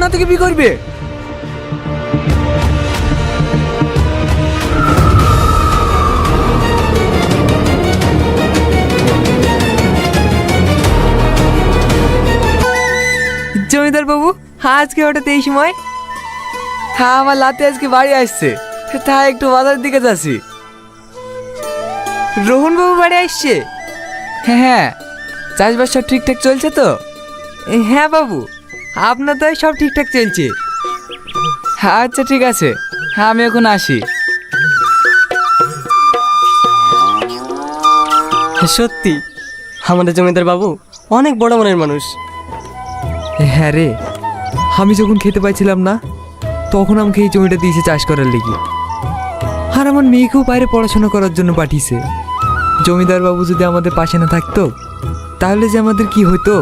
না থেকে বিয়ে করবে? জমিদার বাবু, আজকে হঠাৎ এই সময়? হ্যাঁ, আমার লাতে আজকে বাড়ি আসছে, তাই একটু বাজার দিকে যাচ্ছি। রোহন বাবু বাড়ি আসছে? হ্যাঁ। চাষবাস সব ঠিকঠাক চলছে তো? হ্যাঁ বাবু, আপনার তো সব ঠিকঠাক চলছে। আচ্ছা ঠিক আছে, হ্যাঁ আমি এখন আসি। সত্যি আমাদের জমিদার বাবু অনেক বড় মনের মানুষ। হ্যাঁ রে, আমি যখন খেতে পাইছিলাম না তখন আমাকে এই জমিটা দিয়েছে চাষ করার লেগে, আর আমার মেয়েকেও বাইরে পড়াশোনা করার জন্য পাঠিয়েছে। জমিদার বাবু যদি আমাদের পাশে না থাকতো তাহলে যে আমাদের কি হতো।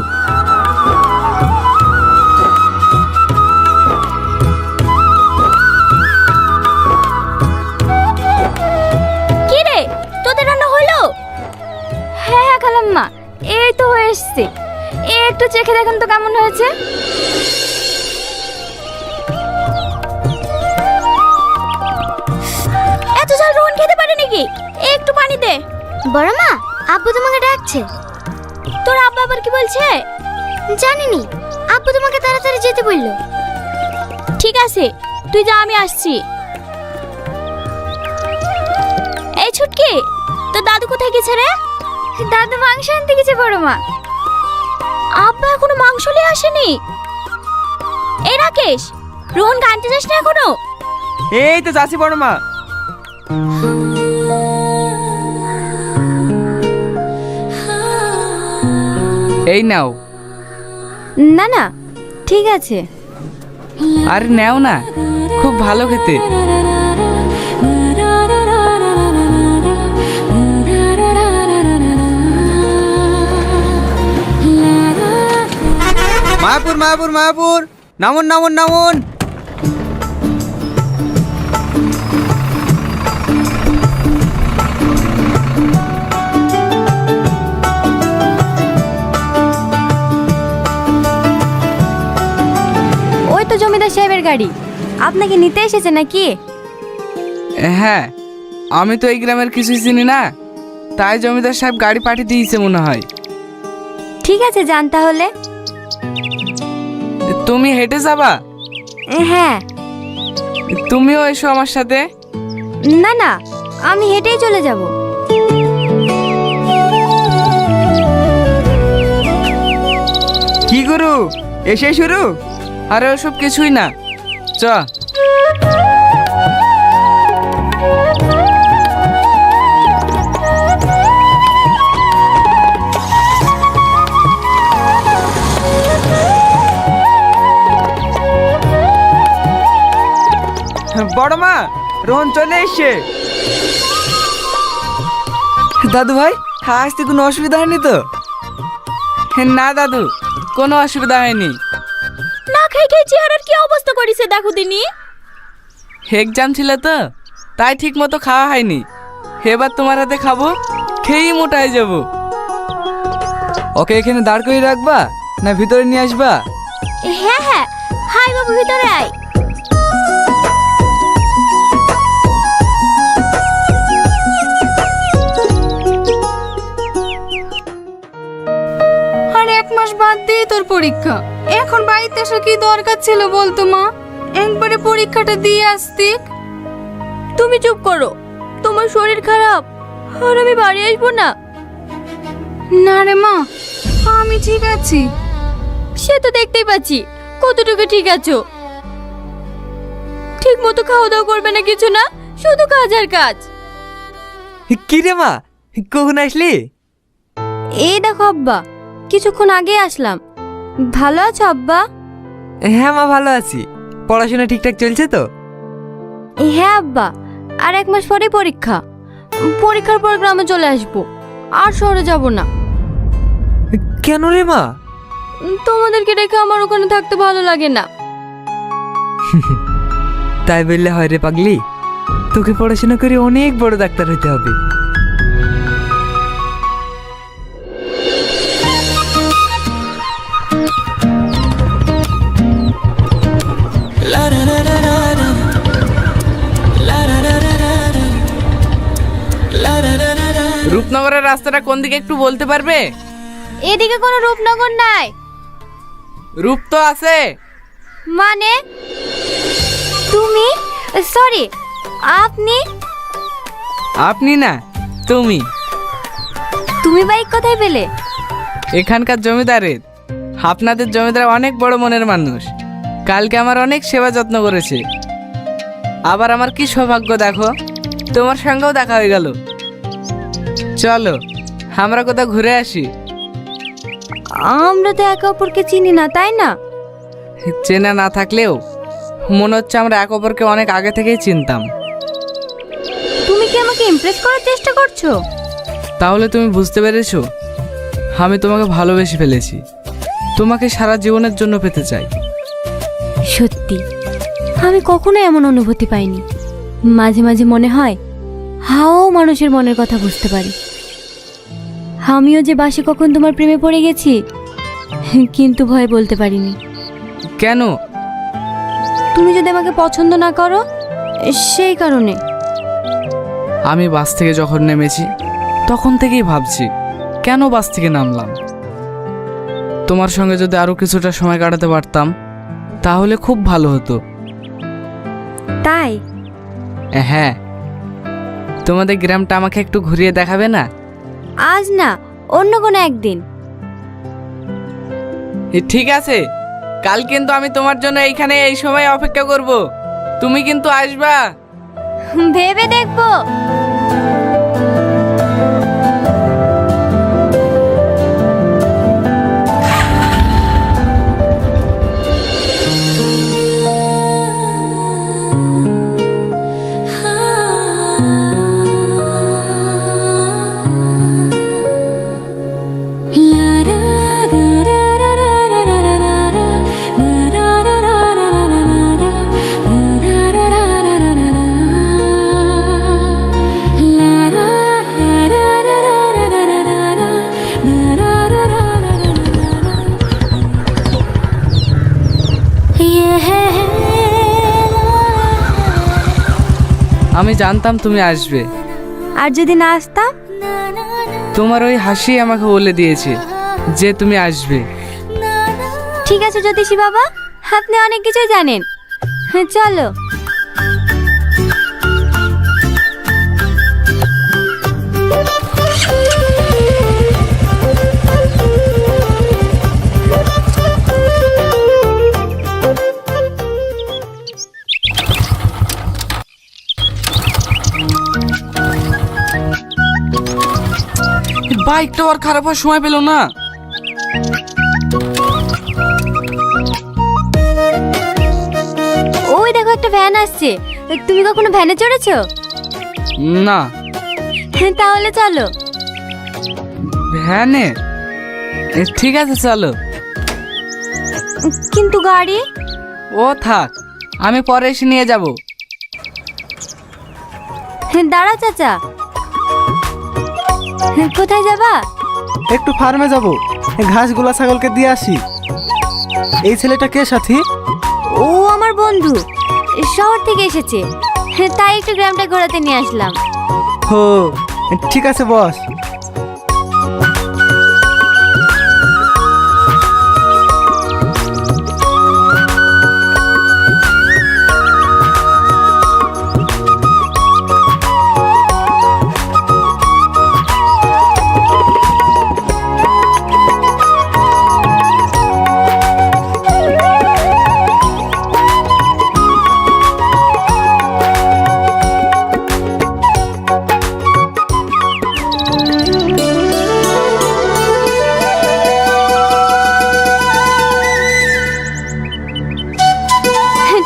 কি রে, তোদের রান্না হলো? হ্যাঁ হ্যাঁ খালাম্মা, এই তো হয়ে এসছে। একটু চেখে দেখেন তো কেমন হয়েছে। এত ঝাল রোহন খেতে পারে নাকি? একটু পানি দে। বড় মা, আব্বু তোমাকে ডাকছে। তোর আব্বা আবার কি বলছে? জানিনি, আব্বু তোমাকে তাড়াতাড়ি যেতে বললো। ঠিক আছে, তুই যা, আমি আসছি। এই ছুটকি, তোর দাদু কোথায় গেছে রে? দাদু মাংস আনতে গেছে বড় মা। আব্বা এখনো মাংস নিয়ে আসেনি? এই রাকেশ, রোহনকে আনতে যাস না এখনো? এই তো যাচ্ছি বড় মা। এই নাও। না না, ঠিক আছে। আরে নাও না, খুব ভালো খেতে। মায়াপুর মায়াপুর মায়াপুর, নামুন নামুন নামুন। ওই তো জমিদার সাহেবের গাড়ি, আপনাকে নিতে এসেছে নাকি? হ্যাঁ, আমি তো এই গ্রামের কিছুই চিনি না, তাই জমিদার সাহেব গাড়ি পাঠিয়ে দিয়েছে মনে হয়। ঠিক আছে, যান তাহলে। তুমি হেঁটে যাবা? হ্যাঁ। তুমিও এসো আমার সাথে। না না, আমি হেঁটেই চলে যাব। কি গুরু, এসে শুরু? আরে ওসব কিছুই না, চ। বড় মা, রোহন চলে এসছে। দাদু ভাই, আসতে কোনো অসুবিধা হয়নি তো? না দাদু, কোনো অসুবিধা হয়নি। না খেয়ে খেয়ে চেহারার কি অবস্থা করেছে দেখো দিনি। এক্সাম ছিল তো, তাই ঠিক মতো খাওয়া হয়নি। এবার তোমার হাতে খাবো, খেয়েই মোটা হয়ে যাবো। ওকে এখানে দাঁড় করে রাখবা না ভিতরে নিয়ে আসবা? হ্যাঁ হ্যাঁ, হাই বাবু, ভিতরে আয়। আর 1 মাস বাদ দিয়ে তোর পরীক্ষা, এখন বাড়িতে আসা কি দরকার ছিল বলতো মা? একবারে পরীক্ষাটা দিয়ে আসতি। তুমি চুপ করো, তোমার শরীর খারাপ, আর আমি বাড়ি আসবো না। না রে মা, আমি ঠিক আছি। সে তো দেখতেই পাচ্ছি কতটুকু ঠিক আছো। ঠিক মতো খাওয়া দাওয়া করবে না, কিছু না, শুধু কাজ আর কাজ। কি রে মা, কখন আসলি? এই দেখো আব্বা, কিছুক্ষণ আগে আসলাম। ভালো আছো আব্বা? হ্যাঁ মা, ভালো আছি। পড়াশোনা ঠিকঠাক চলছে তো? হ্যাঁ আব্বা, আর 1 মাস পরে পরীক্ষা। পরীক্ষার পর গ্রামে চলে আসবো, আর শহরে যাব না। কেন রে মা? তোমাদেরকে রেখে আমার ওখানে থাকতে ভালো লাগে না। তাই বললে হয় রে পাগলি, তোকে পড়াশোনা করে অনেক বড় ডাক্তার হতে হবে। রূপনগরের রাস্তাটা কোন দিকে একটু বলতে পারবে? এদিকে কোনো রূপনগর নাই। রূপ তো আছে। মানে তুমি, সরি, আপনি? আপনি না, তুমি। তুমি বাইক কোথায় পেলে? এখানকার জমিদারের। আপনাদের জমিদার অনেক বড় মনের মানুষ। কালকে আমার অনেক সেবা যত্ন করেছে। আবার আমার কি সৌভাগ্য দেখো, তোমার সঙ্গেও দেখা হয়ে গেল। চলো আমরা কোথাও ঘুরে আসি। আমরা তো একে অপরকে চিনি না, তাই না? চেনা না থাকলেও মনে হচ্ছে আমরা এক অপরকে অনেক আগে থেকেই চিনতাম। তুমি কি আমাকে ইমপ্রেস করার চেষ্টা করছো? তাহলে তুমি বুঝতে পেরেছো, আমি তোমাকে ভালোবেসে ফেলেছি। তোমাকে সারা জীবনের জন্য পেতে চাই। সত্যি আমি কখনো এমন অনুভূতি পাইনি। মাঝে মাঝে মনে হয় হাওয়াও মানুষের মনের কথা বুঝতে পারে। আমিও যে বাসে কখন তোমার প্রেমে পড়ে গেছি, কিন্তু ভয় বলতে পারিনি। কেন? তুমি যদি আমাকে পছন্দ না করো, সেই কারণে। আমি বাস থেকে যখন নেমেছি তখন থেকেই ভাবছি কেন বাস থেকে নামলাম। তোমার সঙ্গে যদি আরো কিছুটা সময় কাটাতে পারতাম তাহলে খুব ভালো হতো। তাই? হ্যাঁ, তোমাদের গ্রামটা আমাকে একটু ঘুরিয়ে দেখাবে না? আজ না, অন্য কোনো একদিন। ঠিক আছে, কাল কিন্তু আমি তোমার জন্য এইখানে এই সময় অপেক্ষা করব। তুমি কিন্তু আসবা। ভেবে দেখবো। আমি জানতাম তুমি আসবে। আর যদি না আসতাম? তোমার ওই হাসি আমাকে বলে দিয়েছে যে তুমি আসবে। ঠিক আছে জ্যোতিষী বাবা, আপনি অনেক কিছুই জানেন। চলো। বাইকটা আর খারাপ হওয়ার সময় পেল না। ওই দেখো একটা ভ্যান আসছে। তুমি কখনো ভ্যানে চড়েছো? না। তাহলে চলো। ভ্যানে? ঠিক আছে চলো। কিন্তু গাড়ি? ও থাক, আমি পরে এসে নিয়ে যাব। দাঁড়া চাচা, কোথায় যাবা? একটু ফার্মে যাব, ঘাসগুলা ছাগলকে দিয়ে আসি। এই ছেলেটা কে সাথী? ও আমার বন্ধু, শহর থেকে এসেছে, তাই একটু গ্রামটা ঘোরাতে নিয়ে আসলাম। হো, ঠিক আছে বস।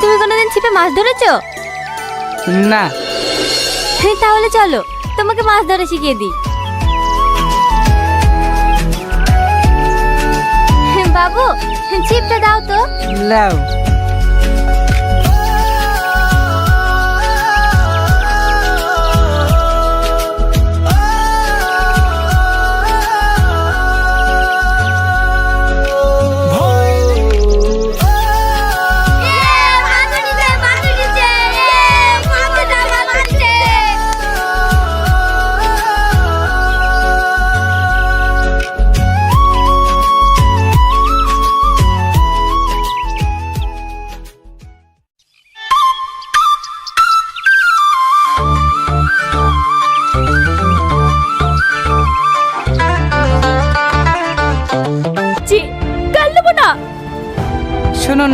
তুমি কোনোদিন ছিপে মাছ ধরেছো? না। তাহলে চলো, তোমাকে মাছ ধরা শিখিয়ে দিই। বাবু, ছিপটা দাও তো। লাও।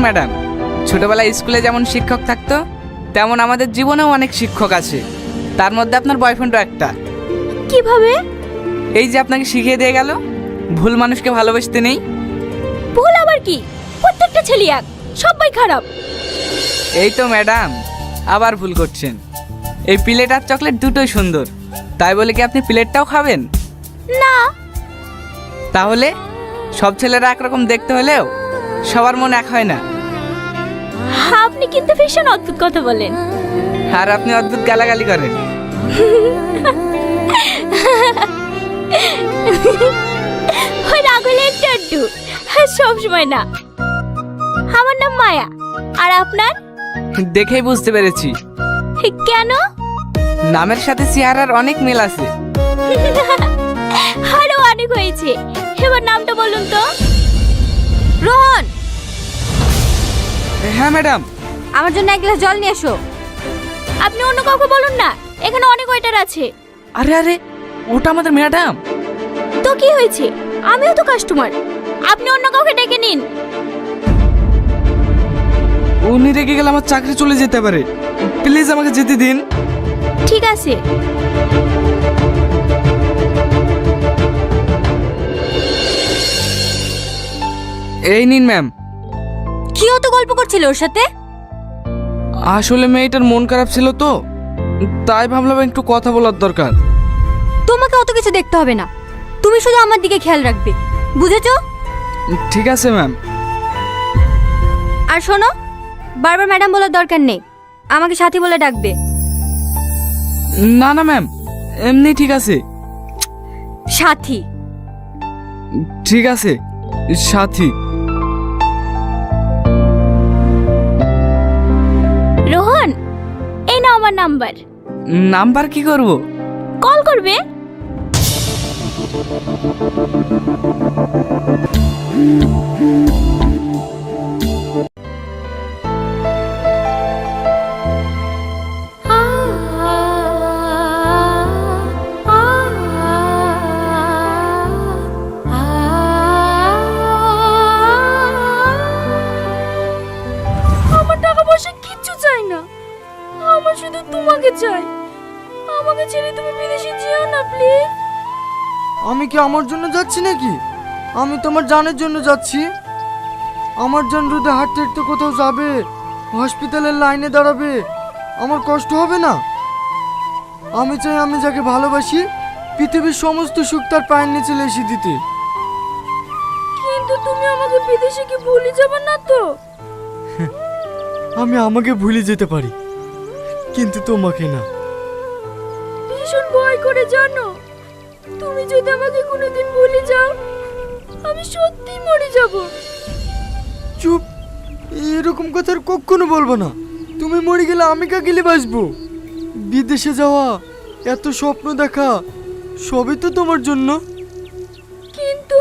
ম্যাডাম, ছোটবেলায় স্কুলে যেমন শিক্ষক থাকতো তেমন আমাদের জীবনেও অনেক শিক্ষক আছে। তার মধ্যে আপনার বয়ফ্রেন্ডও একটা। কিভাবে? এই যে আপনাকে শিখিয়ে দিয়ে গেল ভুল মানুষকে ভালোবাসতে নেই। ভুল আবার কি? প্রত্যেকটা ছেলে এক, সবাই খারাপ। এই তো ম্যাডাম, আবার ভুল করছেন। এই প্লেট আর চকলেট দুটোই সুন্দর, তাই বলে কি আপনি প্লেটটাও খাবেন? না। তাহলে সব ছেলেরা একরকম দেখতে হলেও সবার মন এক হয় না। আপনি কিন্তু ভীষণ অদ্ভুত কথা বলেন। আর আপনি অদ্ভুত গালাগালি করেন। ওই রাগলে একটু একটু, সব সময় না। আমার নাম মায়া। আর আপনার? দেখেই বুঝতে পেরেছি। কেন? নামের সাথে চেহারার অনেক মিল আছে। আরো অনেক হয়েছে। এবার নামটা বলুন তো। রোহন, হ্যাঁ ম্যাডাম। আমার জন্য এক গ্লাস জল নিয়ে এসো। আপনি অন্য কাউকে বলুন না, এখানে অনেক ওয়েটার আছে। আরে আরে, ওটা আমাদের ম্যাডাম। তো কি হয়েছে? আমিও তো কাস্টমার। আপনি অন্য কাউকে ডেকে নিন। উনি রেগে গেলে আমার চাকরি চলে যেতে পারে। প্লিজ আমাকে যেতে দিন। ঠিক আছে। এই নিন ম্যাম। কি অত গল্প করছিল ওর সাথে? আসলে মেয়েটার মন খারাপ ছিল তো, তাই ভাবলাম একটু কথা বলার দরকার। তোমাকে অত কিছু দেখতে হবে না, তুমি শুধু আমার দিকে খেয়াল রাখবে, বুঝেছো? ঠিক আছে ম্যাম। আর শোনো, বারবার ম্যাডাম বলার দরকার নেই, আমাকে সাথী বলে ডাকবে। না না ম্যাম, এমনি ঠিক আছে। সাথী। ঠিক আছে, সাথী। রোহন, এই নাও আমার নাম্বার। নাম্বার কি করব? কল করবে। আমার টাকা পয়সা কিচ্ছু চাই না, আমার শুধু তোমাকে চাই। আমাকে ছেড়ে তুমি বিদেশে যেও না প্লিজ। আমি কি আমার জন্য যাচ্ছি নাকি? আমি তোমার জানের জন্য যাচ্ছি। আমার জান রোদে হাঁটতে হাঁটতে কোথাও যাবে, হসপিটালের লাইনে দাঁড়াবে, আমার কষ্ট হবে না? আমি চাই আমি যাকে ভালোবাসি পৃথিবীর সমস্ত সুখ তার পায়ের নিচে লেসে দিতে। কিন্তু তুমি আমাকে বিদেশে কি ভুলে যাবে না তো? আমি আমাকে ভুলে যেতে পারি, কিন্তু তোমাকে না। ভীষণ ভয় করে জানো, তুমি যদি আমাকে কোনোদিন ভুলে যাও আমি সত্যি মরে যাব। চুপ, এরকম কথা আর কখনো বলবো না। তুমি মরে গেলে আমি কাকেলে বাঁচবো? বিদেশে যাওয়া, এত স্বপ্ন দেখা, সবই তো তোমার জন্য। কিন্তু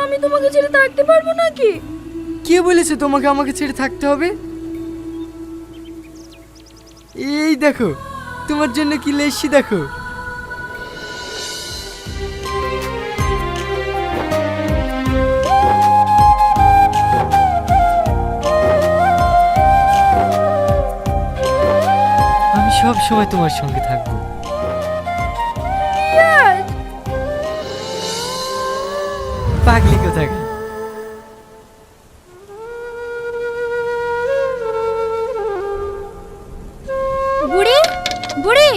আমি তোমাকে ছেড়ে থাকতে পারবো নাকি? কে বলেছে তোমাকে আমাকে ছেড়ে থাকতে হবে? এই দেখো, তোমার জন্য কি লেসি দেখো। আমি সব সময় তোমার সঙ্গে থাকবো। পাগলি কোথাকার। বুড়ি, বুড়ি,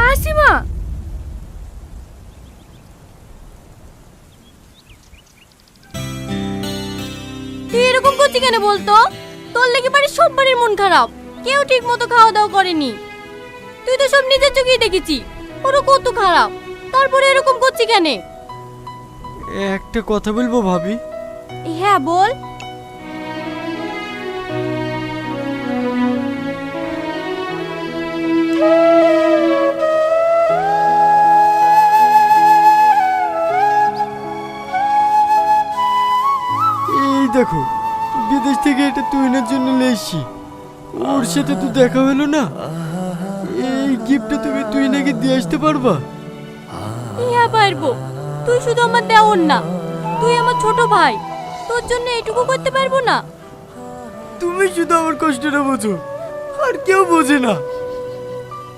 আসিমা। তুই এরকম করছিস কেন বলতো? তোর লেগে বাড়ির সব বাড়ির মন খারাপ, কেউ ঠিক মতো খাওয়া দাওয়া করেনি। তুই তো সব নিজের চোখেই দেখেছি ওরা কত খারাপ, তারপরে এরকম করছিস কেন? একটা কথা বলবো ভাবি? হ্যাঁ বল। এই দেখো, বিদেশ থেকে এটা তুইনের জন্য লেসি। ওর সাথে তো দেখা হলো না। এই গিফটটা তুমি তুই নাকি দিয়ে আসতে পারবা? হ্যাঁ পারবো, তুই শুধু আমার দেওর না, তুই আমার ছোট ভাই। তোর জন্য এটুকু করতে পারবো না? তুমি শুধু আমার কষ্টটা বোঝো, আর কেউ বোঝে না।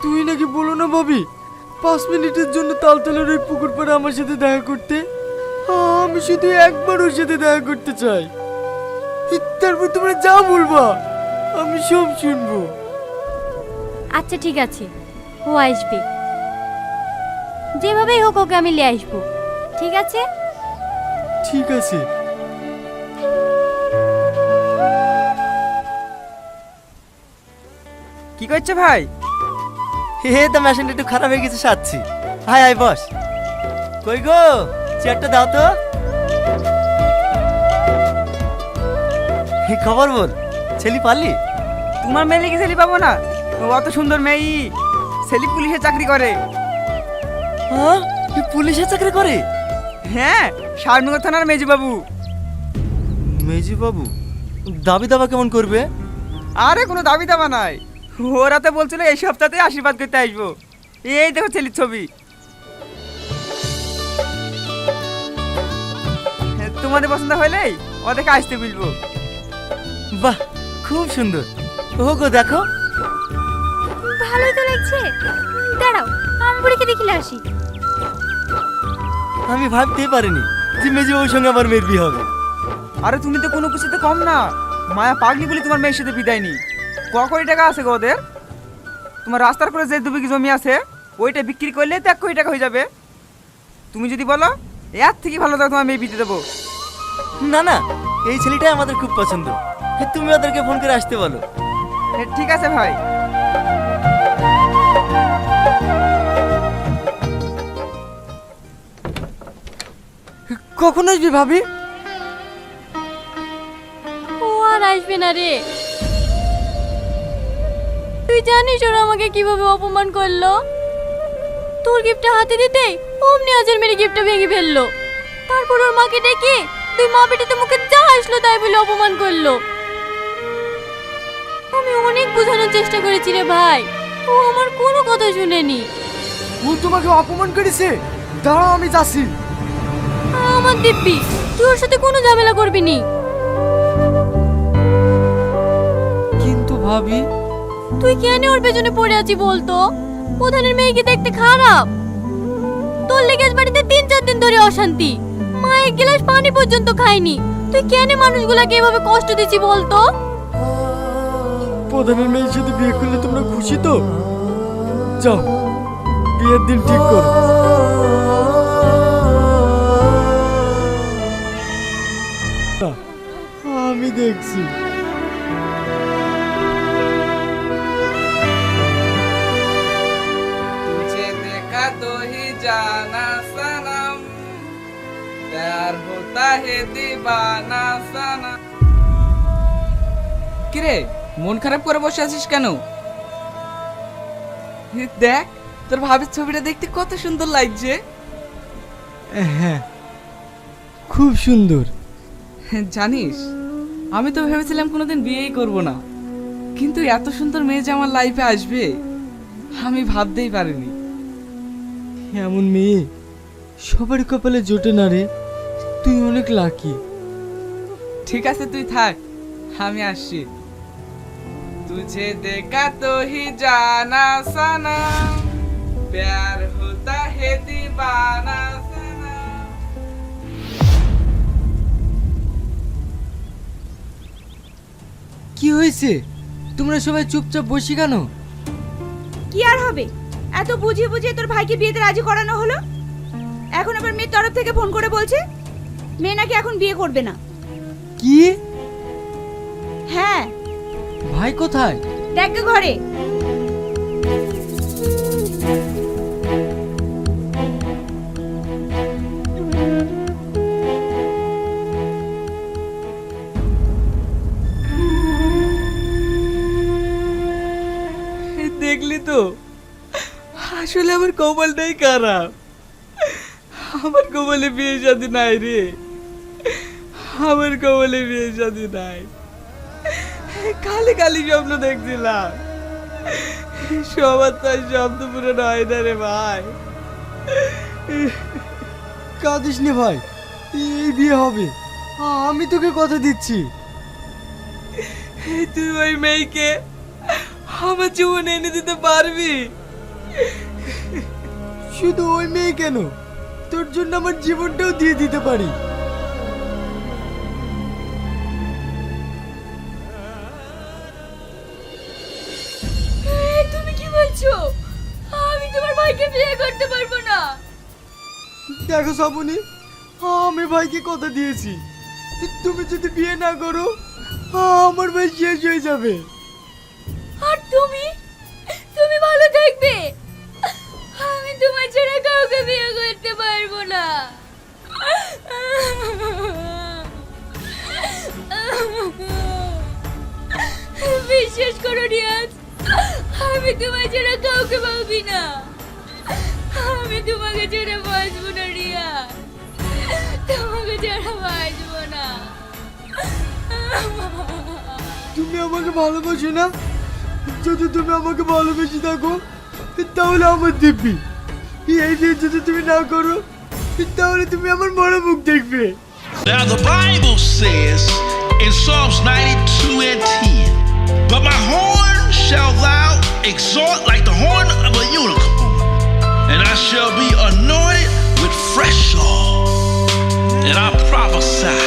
তুই নাকি বলো না ভাবি, 5 মিনিটের জন্য তালতলার ওই পুকুর পাড়ে আমার সাথে দেখা করতে। আমি শুধু একবার ওর সাথে দেখা করতে চাই। তারপর তোমরা যা বলবা আমি সব শুনবো। আচ্ছা ঠিক আছে, ও আসবে, যেভাবেই হোক ওকে আমি নিয়ে আসবো, ঠিক আছে? ঠিক আছে। কি করছে ভাই? হে তো মেশিনটা একটু খারাপ হয়ে গেছে, সাচ্ছি। High hi boss. কই গো, চেয়ারটা দাও তো। হে খবর বল, ছেলি পারলি? তোমার মেয়ে কি ছেলে পাবো না? ও অত সুন্দর মেয়ে, ছেলে পুলিশে চাকরি করে। হ্যাঁ, পুলিশে চাকরি করে? হ্যাঁ, শাহনগর থানার মেজি বাবু। মেজি বাবু দাবি দাবা কেমন করবে? আরে কোনো দাবি দাবা নাই, ওরা তো বলছিল এই সপ্তাহে আশীর্বাদ করতে আসবো। এই দেখো ছেলের ছবি, তোমাদের পছন্দ হলেই ওদেরকে আসতে বলবো। বাহ, খুব সুন্দর। ও গো দেখো। ভালোই তো লাগছে, দাঁড়াও আমি বুড়িকে দেখিলে আসি। আমি ভাবতেই পারিনি যে মেজি বাবুর সঙ্গে আমার মেয়ের বিয়ে হবে। আরে তুমি তো কোনো কিছুতে কম না, মায়া পাগলি বলে তোমার মেয়ের সাথে বিদায় নি। ক কোটি টাকা আছে গো ওদের? তোমার রাস্তার করে যে 2 বিঘি জমি আছে ওইটা বিক্রি করলে তো 1 কোটি টাকা হয়ে যাবে। তুমি যদি বলো এর থেকে ভালো দাও তোমার মেয়ে বিতে দেবো। না না, এই ছেলেটাই আমাদের খুব পছন্দ। তুমি ওদেরকে ফোন করে আসতে বলো। ঠিক আছে ভাই। কখন আসবি ভাবি? ও আর আসবে না রে। তুই জানিস ওরা আমাকে কিভাবে অপমান করলো? তোর গিফটটা হাতে দিতে অমনি আজের মেরে গিফটটা ভেঙে ফেললো। তারপর ওর মাকে ডেকে 2 মা বেটিতে মুখে যা আসলো তাই বলে অপমান করলো। আমি অনেক বোঝানোর চেষ্টা করেছি রে ভাই, ও আমার কোনো কথা শুনেনি। ও তোমাকে অপমান করেছে? দাঁড়াও আমি যাচ্ছি। আমার দিব্যি, তুই ওর সাথে কোনো ঝামেলা করবি নি। কিন্তু ভাবি, তুই কেন ওর পেছনে পড়ে আছি বলতো? প্রধানের মেয়েকে দেখতে খারাপ। তোর লেগে আজ বাড়িতে 3-4 দিন ধরে অশান্তি, মা 1 গ্লাস পানি পর্যন্ত খায়নি। তুই কেন মানুষগুলোকে এভাবে কষ্ট দিচ্ছি বলতো? প্রধানের মেয়ের সাথে বিয়ে করলে তোমরা খুশি তো? যাও, বিয়ের দিন ঠিক করো। আমি দেখছি। तुझे देखा तो ही जाना सनम, प्यार होता है दीवाना सनम। কিরে, মন খারাপ করে বসে আছিস কেন? দেখ তোর ভাবির ছবিটা দেখতে কত সুন্দর লাগছে। হ্যাঁ, খুব সুন্দর। জানিস, আমি তো ভেবেছিলাম কোনোদিন বিয়েই করব না, কিন্তু এত সুন্দর মেয়ে যে আমার লাইফে আসবে আমি ভাবতেই পারিনি। এমন মেয়ে সবার কপালে জোটে না রে, তুই অনেক লাকি। ঠিক আছে তুই থাক, আমি আসছি। तुझे देखा तो ही जाना सनम, प्यार होता है दीवाना सनम। কি হয়েছে? তোমরা সবাই চুপচাপ বসে কেন? কি আর হবে, এত বুঝিয়ে বুঝিয়ে তোর ভাইকে বিয়েতে রাজি করানো হলো, এখন আবার মেয়ের তরফ থেকে ফোন করে বলছে মেয়ে নাকি এখন বিয়ে করবে না। কি? হ্যাঁ, ভাই কোথায়? দেখ গে ঘরে। দেখলি তো, আসলে আমার কপালটাই খারাপ। আমার কপালে বিয়ে শাদী নাই রে, আমার কপালে বিয়ে শাদী নাই। খালি খালি স্বপ্ন দেখছিলাম, সবার তো আর স্বপ্ন পূরণ হয় না রে ভাই। কাঁদিস নে ভাই, এই বিয়ে হবে। আমি তোকে কথা দিচ্ছি। তুই ওই মেয়েকে আমার জীবনে এনে দিতে পারবি? শুধু ওই মেয়ে কেন, তোর জন্য আমার জীবনটাও দিয়ে দিতে পারি। তুমি কি বলছো? আমি তোমার ভাইকে বিয়ে করতে পারবো না। দেখো শ্রাবণী, আমি ভাইকে কথা দিয়েছি, তুমি যদি বিয়ে না করো আমার ভাই শেষ হয়ে যাবে। আর তুমি তুমি ভালো থাকবে। আমি তোমার ছাড়া কাউকে বিয়ে করতে পারবো না। বিশ্বাস করো রিয়াজ, আমি তোমার ছাড়া কাউকে ভাবি না। আমি তোমাকে ছেড়ে বাঁচবো না রিয়াজ, তোমাকে ছাড়া বাঁচবো না। তুমি আমাকে ভালোবাসো না? যদি তুমি আমাকে ভালোবেসে থাকো তাহলে আমার দিব্যি। এই বিয়ে যদি তুমি না করো তাহলে তুমি আমার মরা মুখ দেখবে। Now the Bible says in Psalms 92 and 10, but my horn shall thou exalt like the horn of a unicorn, and I shall be anointed with fresh oil, and I prophesy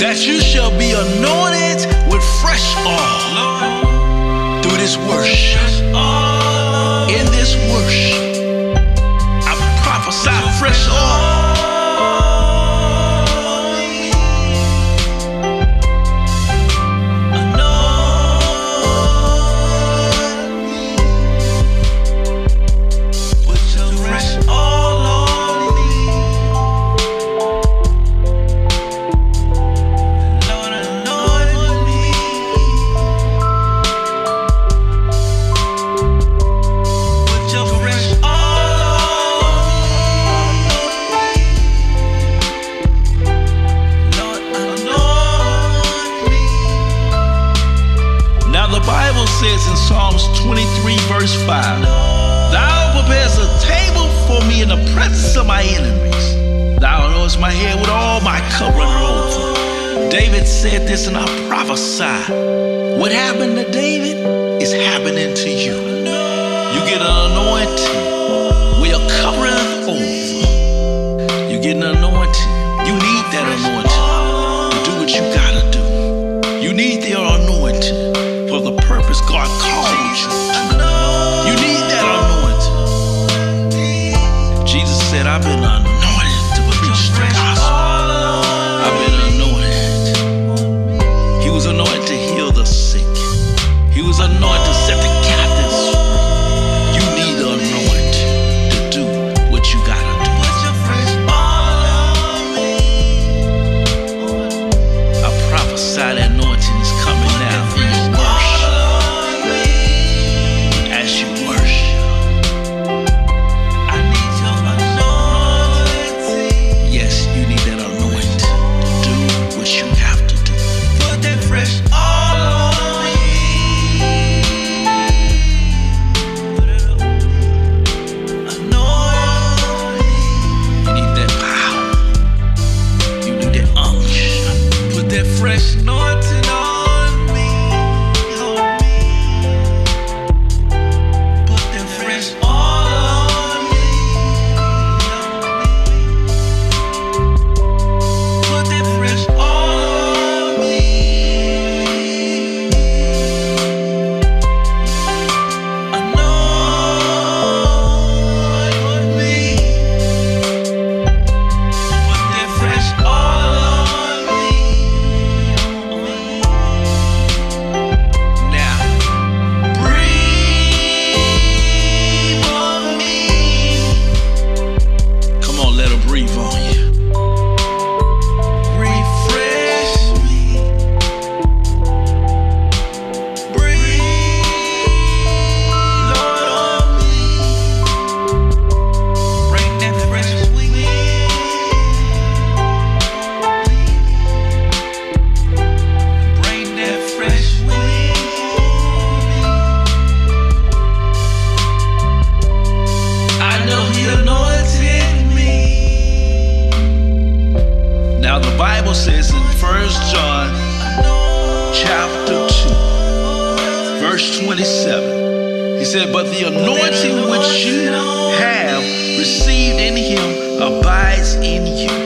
that you shall be anointed with fresh oil through this worship. In this worship, I prophesy fresh oil. Says in Psalms 23 verse 5, thou preparest a table for me in the presence of my enemies. Thou anointest my head with all my cup runneth over. David said this, and I prophesy what happened to David is happening to you. You get an anointing where your cup runneth over. You get an anointing. You need that anointing to do what you gotta do. You need their anointing for the purpose God called you to. You need that anointing. Jesus said, I've been anointed to preach the gospel. I've been anointed. He was anointed to heal the sick. He was anointed to set the captives free. You need the anointing to do what you gotta do. I prophesy that anointing is coming now in your worship. As you worship, I need your anointing. verse 27. He said, "But the anointing which you have received in him abides in you,